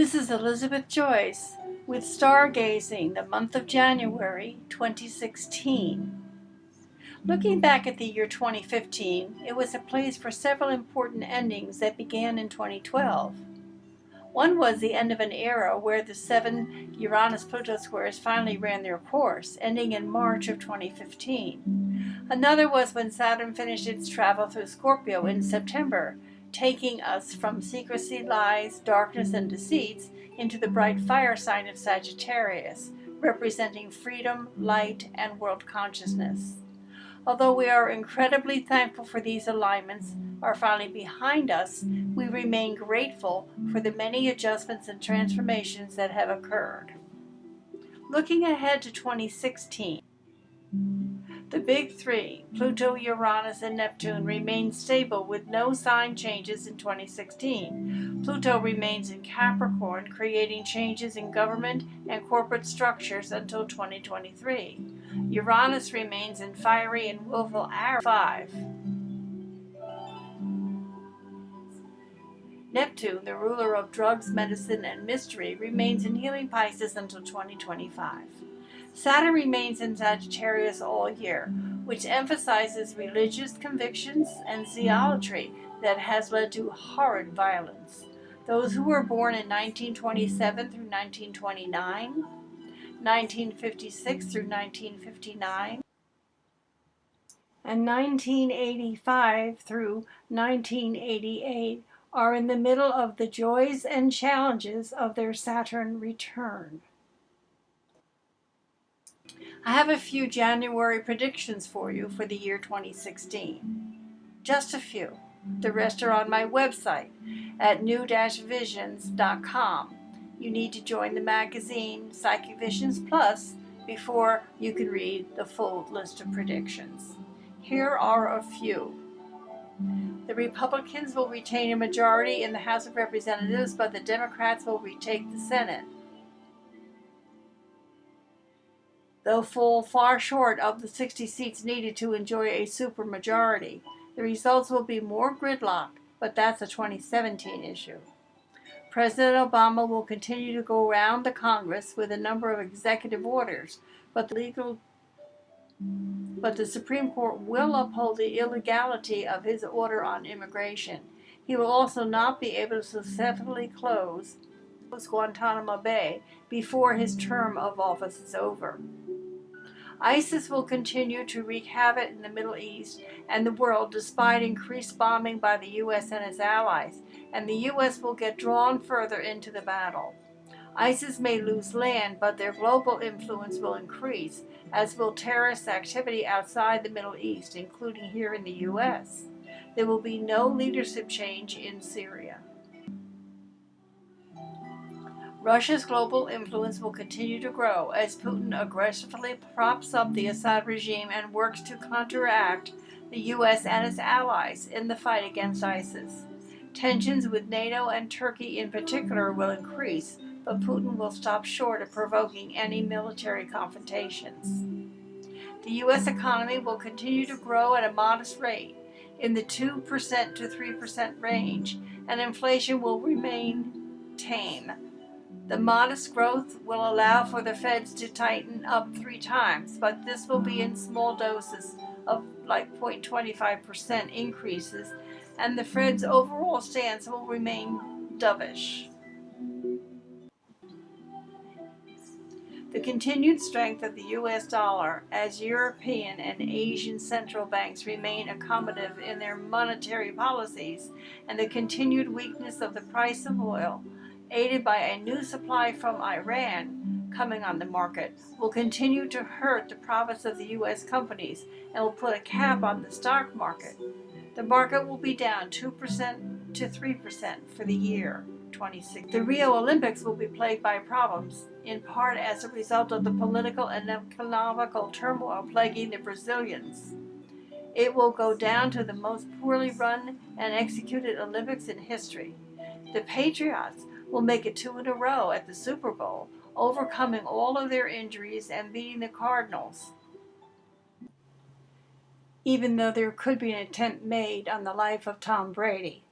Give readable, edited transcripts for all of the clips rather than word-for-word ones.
This is Elizabeth Joyce with Stargazing, the month of January 2016. Looking back at the year 2015, it was a place for several important endings that began in 2012. One was the end of an era where the 7 Uranus-Pluto squares finally ran their course, ending in March of 2015. Another was when Saturn finished its travel through Scorpio in September, taking us from secrecy, lies, darkness, and deceits into the bright fire sign of Sagittarius, representing freedom, light, and world consciousness. Although we are incredibly thankful for these alignments are finally behind us, we remain grateful for the many adjustments and transformations that have occurred. Looking ahead to 2016, the big three, Pluto, Uranus, and Neptune, remain stable with no sign changes in 2016. Pluto remains in Capricorn, creating changes in government and corporate structures until 2023. Uranus remains in fiery and willful Aries 5. Neptune, the ruler of drugs, medicine, and mystery, remains in healing Pisces until 2025. Saturn remains in Sagittarius all year, which emphasizes religious convictions and zealotry that has led to horrid violence. Those who were born in 1927 through 1929, 1956 through 1959, and 1985 through 1988 are in the middle of the joys and challenges of their Saturn return. I have a few January predictions for you for the year 2016. Just a few. The rest are on my website at new-visions.com. You need to join the magazine Psychic Visions Plus before you can read the full list of predictions. Here are a few. The Republicans will retain a majority in the House of Representatives, but the Democrats will retake the Senate. They'll fall far short of the 60 seats needed to enjoy a supermajority. The results will be more gridlock, but that's a 2017 issue. President Obama will continue to go around the Congress with a number of executive orders, but the Supreme Court will uphold the illegality of his order on immigration. He will also not be able to successfully close Guantanamo Bay before his term of office is over. ISIS will continue to wreak havoc in the Middle East and the world despite increased bombing by the U.S. and its allies, and the U.S. will get drawn further into the battle. ISIS may lose land, but their global influence will increase, as will terrorist activity outside the Middle East, including here in the U.S. There will be no leadership change in Syria. Russia's global influence will continue to grow as Putin aggressively props up the Assad regime and works to counteract the U.S. and its allies in the fight against ISIS. Tensions with NATO and Turkey in particular will increase, but Putin will stop short of provoking any military confrontations. The U.S. economy will continue to grow at a modest rate, in the 2% to 3% range, and inflation will remain tame. The modest growth will allow for the Feds to tighten up 3 times, but this will be in small doses of like 0.25% increases, and the Fed's overall stance will remain dovish. The continued strength of the U.S. dollar as European and Asian central banks remain accommodative in their monetary policies, and the continued weakness of the price of oil, aided by a new supply from Iran coming on the market, will continue to hurt the profits of the U.S. companies and will put a cap on the stock market. The market will be down 2% to 3% for the year 2016. The Rio Olympics will be plagued by problems, in part as a result of the political and economical turmoil plaguing the Brazilians. It will go down to the most poorly run and executed Olympics in history. The Patriots will make it 2 in a row at the Super Bowl, overcoming all of their injuries and beating the Cardinals, even though there could be an attempt made on the life of Tom Brady.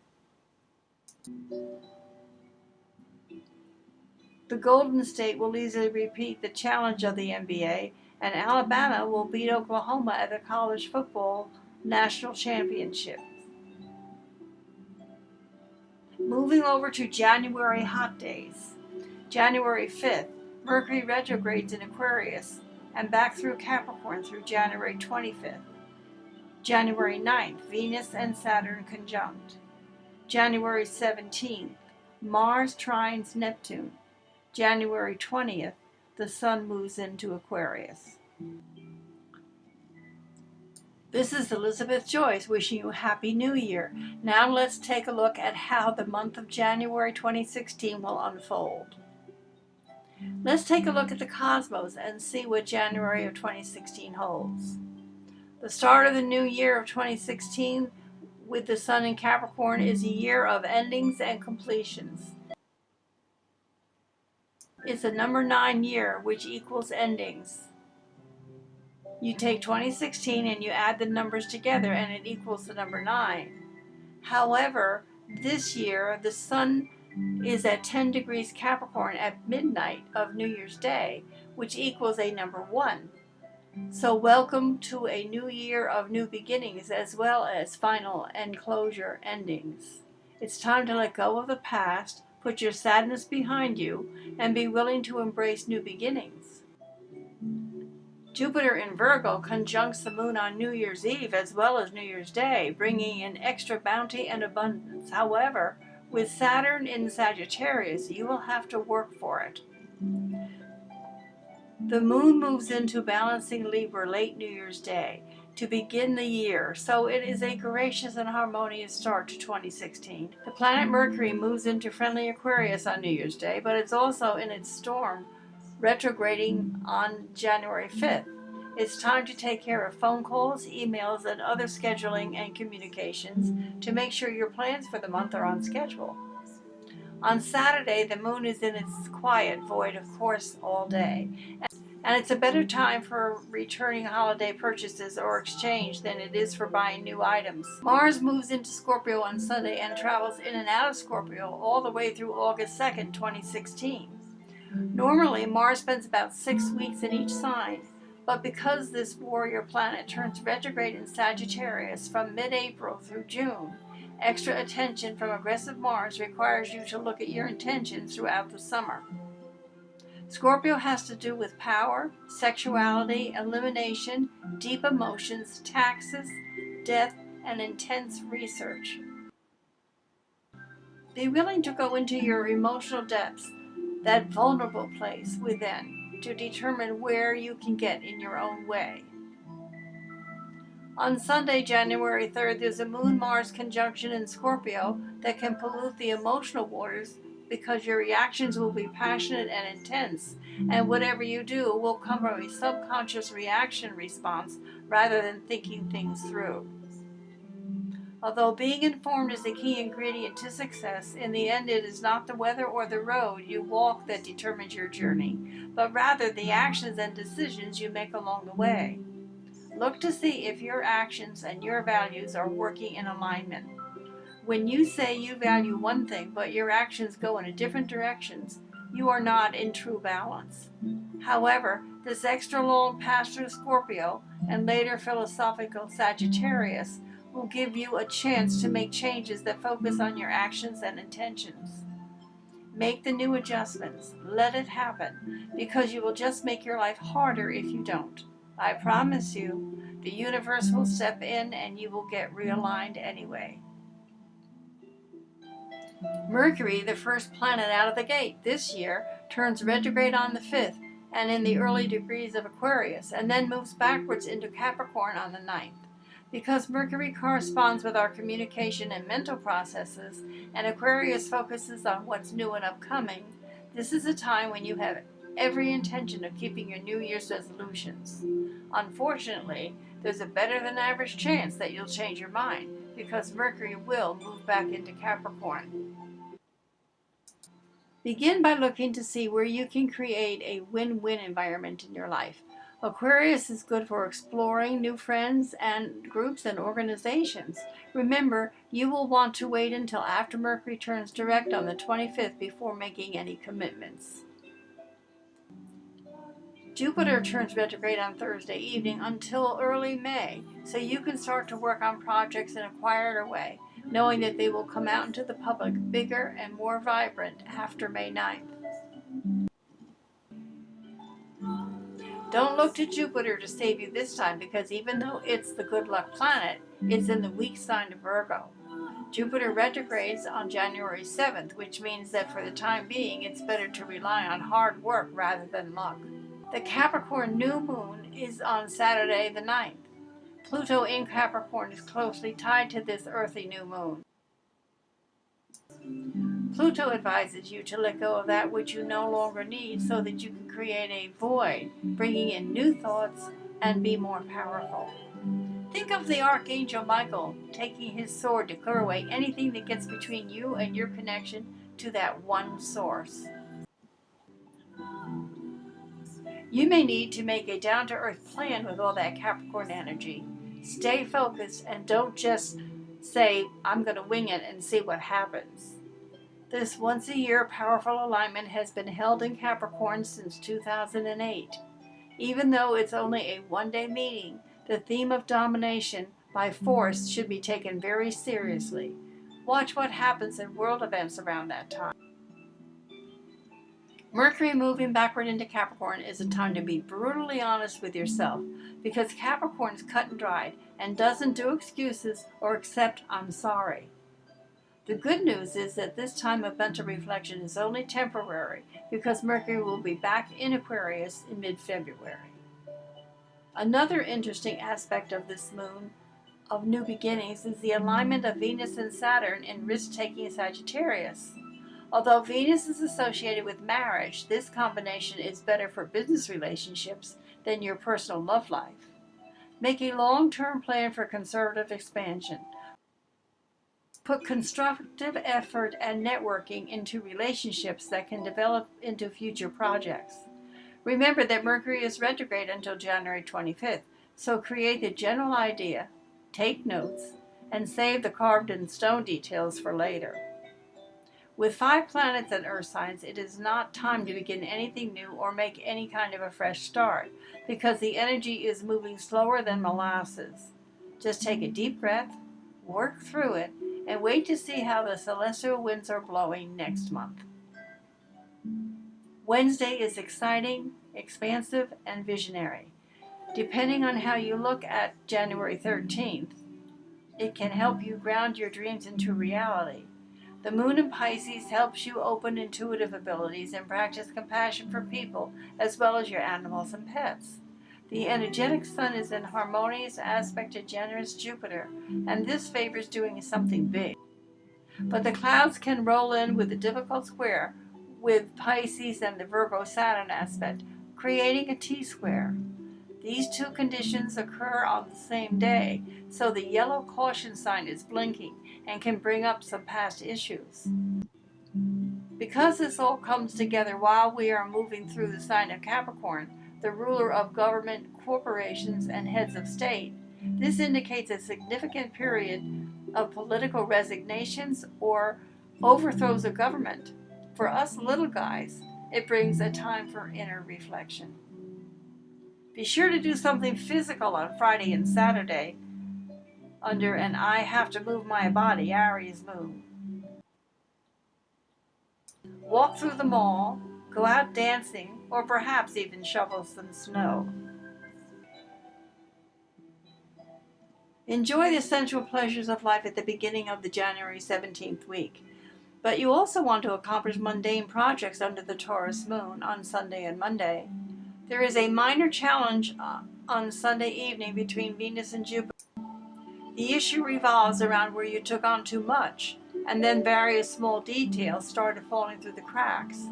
The Golden State will easily repeat the challenge of the NBA, and Alabama will beat Oklahoma at the college football national championship. Moving over to January hot days. January 5th, Mercury retrogrades in Aquarius and back through Capricorn through January 25th. January 9th, Venus and Saturn conjunct. January 17th, Mars trines Neptune. January 20th, the Sun moves into Aquarius. This is Elizabeth Joyce wishing you a Happy New Year. Now let's take a look at how the month of January 2016 will unfold. Let's take a look at the cosmos and see what January of 2016 holds. The start of the new year of 2016 with the Sun in Capricorn is a year of endings and completions. It's a number 9 year, which equals endings. You take 2016 and you add the numbers together and it equals the number 9. However, this year the Sun is at 10 degrees Capricorn at midnight of New Year's Day, which equals a number 1. So welcome to a new year of new beginnings as well as final and closure endings. It's time to let go of the past, put your sadness behind you, and be willing to embrace new beginnings. Jupiter in Virgo conjuncts the moon on New Year's Eve as well as New Year's Day, bringing in extra bounty and abundance. However, with Saturn in Sagittarius, you will have to work for it. The moon moves into balancing Libra late New Year's Day to begin the year, so it is a gracious and harmonious start to 2016. The planet Mercury moves into friendly Aquarius on New Year's Day, but it's also in its storm retrograding on January 5th. It's time to take care of phone calls, emails, and other scheduling and communications to make sure your plans for the month are on schedule. On Saturday, the moon is in its quiet void, of course, all day. And it's a better time for returning holiday purchases or exchange than it is for buying new items. Mars moves into Scorpio on Sunday and travels in and out of Scorpio all the way through August 2nd, 2016. Normally, Mars spends about 6 weeks in each sign, but because this warrior planet turns retrograde in Sagittarius from mid-April through June, extra attention from aggressive Mars requires you to look at your intentions throughout the summer. Scorpio has to do with power, sexuality, elimination, deep emotions, taxes, death, and intense research. Be willing to go into your emotional depths, that vulnerable place within, to determine where you can get in your own way. On Sunday, January 3rd, there's a Moon-Mars conjunction in Scorpio that can pollute the emotional waters because your reactions will be passionate and intense, and whatever you do will come from a subconscious reaction response rather than thinking things through. Although being informed is the key ingredient to success, in the end it is not the weather or the road you walk that determines your journey, but rather the actions and decisions you make along the way. Look to see if your actions and your values are working in alignment. When you say you value one thing, but your actions go in a different directions, you are not in true balance. However, this extra long pass through Scorpio and later philosophical Sagittarius will give you a chance to make changes that focus on your actions and intentions. Make the new adjustments. Let it happen, because you will just make your life harder if you don't. I promise you, the universe will step in and you will get realigned anyway. Mercury, the first planet out of the gate this year, turns retrograde on the 5th and in the early degrees of Aquarius, and then moves backwards into Capricorn on the 9th. Because Mercury corresponds with our communication and mental processes, and Aquarius focuses on what's new and upcoming, this is a time when you have every intention of keeping your New Year's resolutions. Unfortunately, there's a better than average chance that you'll change your mind, because Mercury will move back into Capricorn. Begin by looking to see where you can create a win-win environment in your life. Aquarius is good for exploring new friends and groups and organizations. Remember, you will want to wait until after Mercury turns direct on the 25th before making any commitments. Jupiter turns retrograde on Thursday evening until early May, so you can start to work on projects in a quieter way, knowing that they will come out into the public bigger and more vibrant after May 9th. Don't look to Jupiter to save you this time, because even though it's the good luck planet, it's in the weak sign of Virgo. Jupiter retrogrades on January 7th, which means that for the time being, it's better to rely on hard work rather than luck. The Capricorn new moon is on Saturday the 9th. Pluto in Capricorn is closely tied to this earthy new moon. Pluto advises you to let go of that which you no longer need so that you can create a void, bringing in new thoughts and be more powerful. Think of the Archangel Michael taking his sword to clear away anything that gets between you and your connection to that one source. You may need to make a down-to-earth plan with all that Capricorn energy. Stay focused and don't just say, I'm going to wing it and see what happens. This once-a-year powerful alignment has been held in Capricorn since 2008. Even though it's only a one-day meeting, the theme of domination by force should be taken very seriously. Watch what happens in world events around that time. Mercury moving backward into Capricorn is a time to be brutally honest with yourself, because Capricorn is cut and dried and doesn't do excuses or accept I'm sorry. The good news is that this time of mental reflection is only temporary, because Mercury will be back in Aquarius in mid-February. Another interesting aspect of this moon of new beginnings is the alignment of Venus and Saturn in risk-taking Sagittarius. Although Venus is associated with marriage, this combination is better for business relationships than your personal love life. Make a long-term plan for conservative expansion. Put constructive effort and networking into relationships that can develop into future projects. Remember that Mercury is retrograde until January 25th, so create the general idea, take notes, and save the carved-in stone details for later. With 5 planets and earth signs, it is not time to begin anything new or make any kind of a fresh start, because the energy is moving slower than molasses. Just take a deep breath, work through it, and wait to see how the celestial winds are blowing next month. Wednesday is exciting, expansive, and visionary. Depending on how you look at January 13th, it can help you ground your dreams into reality. The moon in Pisces helps you open intuitive abilities and practice compassion for people as well as your animals and pets. The energetic sun is in harmonious aspect to generous Jupiter, and this favors doing something big. But the clouds can roll in with a difficult square with Pisces and the Virgo Saturn aspect, creating a T-square. These two conditions occur on the same day, so the yellow caution sign is blinking and can bring up some past issues. Because this all comes together while we are moving through the sign of Capricorn, the ruler of government, corporations, and heads of state, this indicates a significant period of political resignations or overthrows of government. For us little guys, it brings a time for inner reflection. Be sure to do something physical on Friday and Saturday under an I have to move my body Aries moon. Walk through the mall, go out dancing, or perhaps even shovel some snow. Enjoy the sensual pleasures of life at the beginning of the January 17th week. But you also want to accomplish mundane projects under the Taurus moon on Sunday and Monday. There is a minor challenge on Sunday evening between Venus and Jupiter. The issue revolves around where you took on too much, and then various small details started falling through the cracks.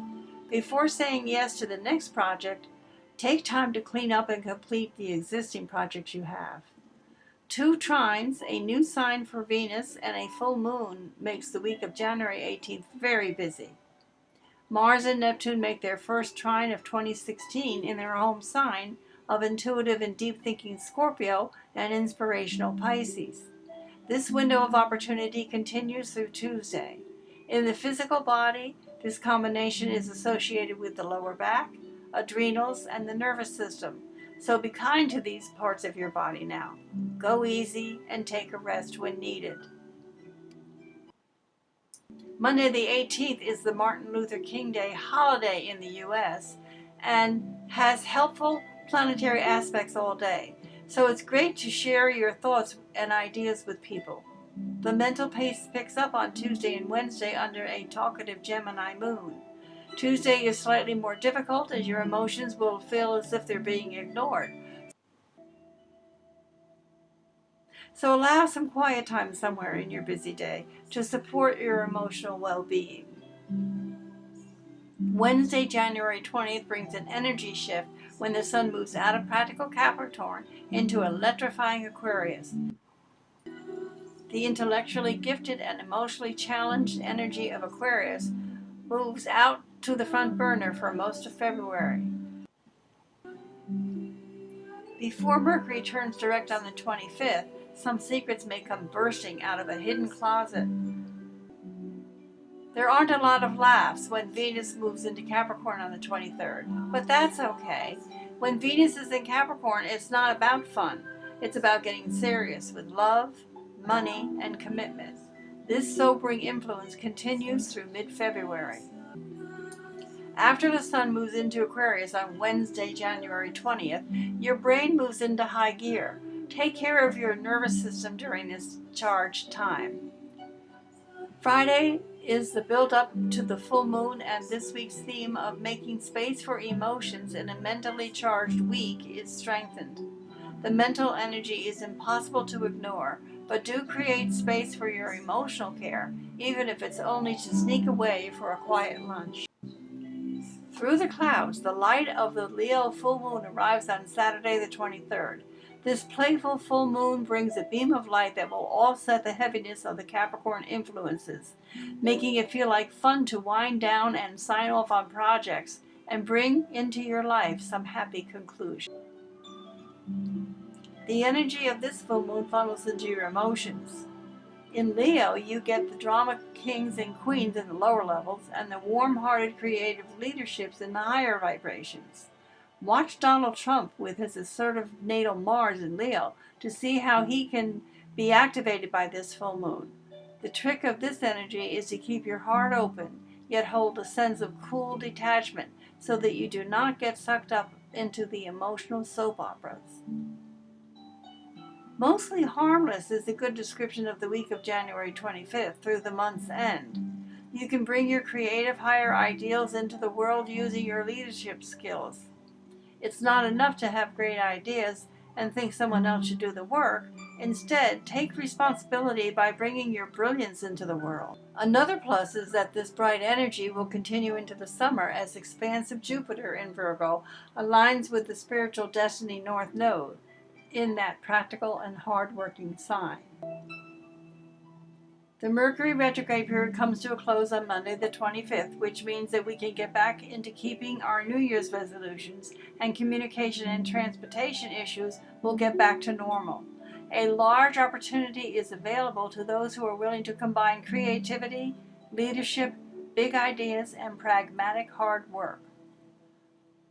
Before saying yes to the next project, take time to clean up and complete the existing projects you have. 2 trines, a new sign for Venus, and a full moon makes the week of January 18th very busy. Mars and Neptune make their first trine of 2016 in their home sign of intuitive and deep-thinking Scorpio and inspirational Pisces. This window of opportunity continues through Tuesday. In the physical body, this combination is associated with the lower back, adrenals, and the nervous system. So be kind to these parts of your body now. Go easy and take a rest when needed. Monday the 18th is the Martin Luther King Day holiday in the U.S. and has helpful planetary aspects all day. So it's great to share your thoughts and ideas with people. The mental pace picks up on Tuesday and Wednesday under a talkative Gemini moon. Tuesday is slightly more difficult as your emotions will feel as if they're being ignored. So allow some quiet time somewhere in your busy day to support your emotional well-being. Wednesday, January 20th brings an energy shift when the sun moves out of practical Capricorn into electrifying Aquarius. The intellectually gifted and emotionally challenged energy of Aquarius moves out to the front burner for most of February. Before Mercury turns direct on the 25th, some secrets may come bursting out of a hidden closet. There aren't a lot of laughs when Venus moves into Capricorn on the 23rd, but that's okay. When Venus is in Capricorn, it's not about fun. It's about getting serious with love, money, and commitment. This sobering influence continues through mid-February. After the sun moves into Aquarius on Wednesday, January 20th, your brain moves into high gear. Take care of your nervous system during this charged time. Friday is the build-up to the full moon, and this week's theme of making space for emotions in a mentally charged week is strengthened. The mental energy is impossible to ignore, but do create space for your emotional care, even if it's only to sneak away for a quiet lunch. Through the clouds, the light of the Leo full moon arrives on Saturday the 23rd. This playful full moon brings a beam of light that will offset the heaviness of the Capricorn influences, making it feel like fun to wind down and sign off on projects and bring into your life some happy conclusion. The energy of this full moon funnels into your emotions. In Leo, you get the drama kings and queens in the lower levels and the warm-hearted creative leaderships in the higher vibrations. Watch Donald Trump with his assertive natal Mars in Leo to see how he can be activated by this full moon. The trick of this energy is to keep your heart open, yet hold a sense of cool detachment so that you do not get sucked up into the emotional soap operas. Mostly harmless is a good description of the week of January 25th through the month's end. You can bring your creative higher ideals into the world using your leadership skills. It's not enough to have great ideas and think someone else should do the work. Instead, take responsibility by bringing your brilliance into the world. Another plus is that this bright energy will continue into the summer as expansive Jupiter in Virgo aligns with the spiritual destiny North Node in that practical and hard-working sign. The Mercury retrograde period comes to a close on Monday the 25th, which means that we can get back into keeping our New Year's resolutions, and communication and transportation issues will get back to normal. A large opportunity is available to those who are willing to combine creativity, leadership, big ideas, and pragmatic hard work.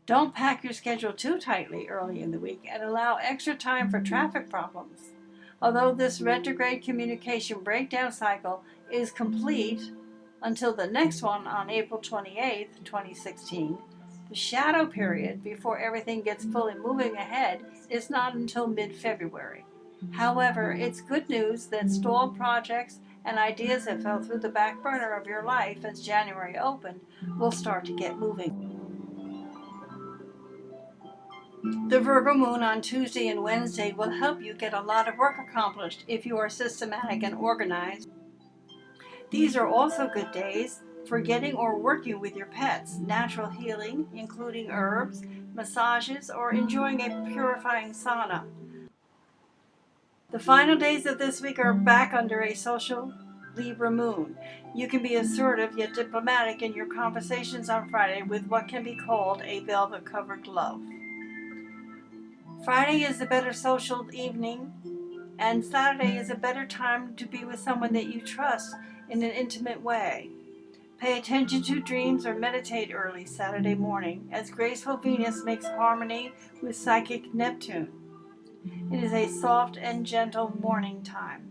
Don't pack your schedule too tightly early in the week and allow extra time for traffic problems. Although this retrograde communication breakdown cycle is complete until the next one on April 28, 2016, the shadow period before everything gets fully moving ahead is not until mid-February. However, it's good news that stalled projects and ideas that fell through the back burner of your life as January opened will start to get moving. The Virgo moon on Tuesday and Wednesday will help you get a lot of work accomplished if you are systematic and organized. These are also good days for getting or working with your pets, natural healing, including herbs, massages, or enjoying a purifying sauna. The final days of this week are back under a social Libra moon. You can be assertive yet diplomatic in your conversations on Friday with what can be called a velvet-covered glove. Friday is a better social evening, and Saturday is a better time to be with someone that you trust in an intimate way. Pay attention to dreams or meditate early Saturday morning, as graceful Venus makes harmony with psychic Neptune. It is a soft and gentle morning time.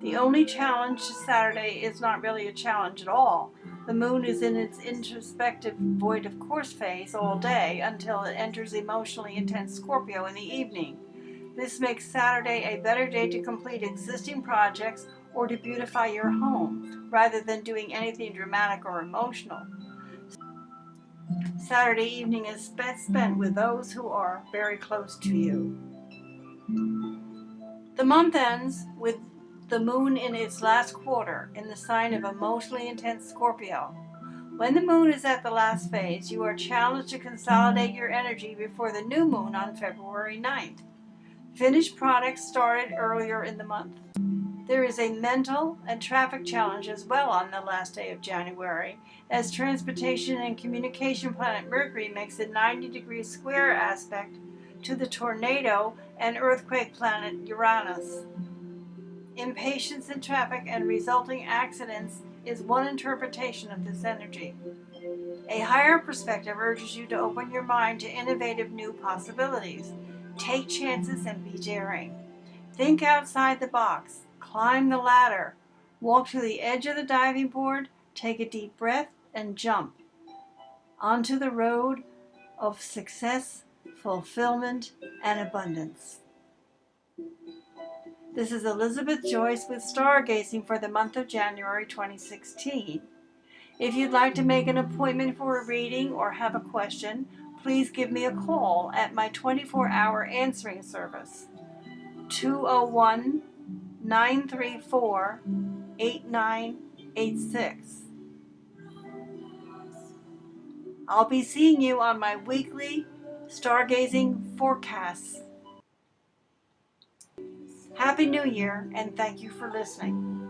The only challenge to Saturday is not really a challenge at all. The moon is in its introspective void of course phase all day until it enters emotionally intense Scorpio in the evening. This makes Saturday a better day to complete existing projects or to beautify your home, rather than doing anything dramatic or emotional. Saturday evening is best spent with those who are very close to you. The month ends with the moon in its last quarter in the sign of emotionally intense Scorpio. When the moon is at the last phase, you are challenged to consolidate your energy before the new moon on February 9th. Finished products started earlier in the month. There is a mental and traffic challenge as well on the last day of January, as transportation and communication planet Mercury makes a 90-degree square aspect to the tornado and earthquake planet Uranus. Impatience in traffic and resulting accidents is one interpretation of this energy. A higher perspective urges you to open your mind to innovative new possibilities. Take chances and be daring. Think outside the box. Climb the ladder. Walk to the edge of the diving board. Take a deep breath and jump onto the road of success, fulfillment, and abundance. This is Elizabeth Joyce with Stargazing for the month of January 2016. If you'd like to make an appointment for a reading or have a question, please give me a call at my 24-hour answering service, 201-934-8986. I'll be seeing you on my weekly Stargazing forecasts. Happy New Year, and thank you for listening.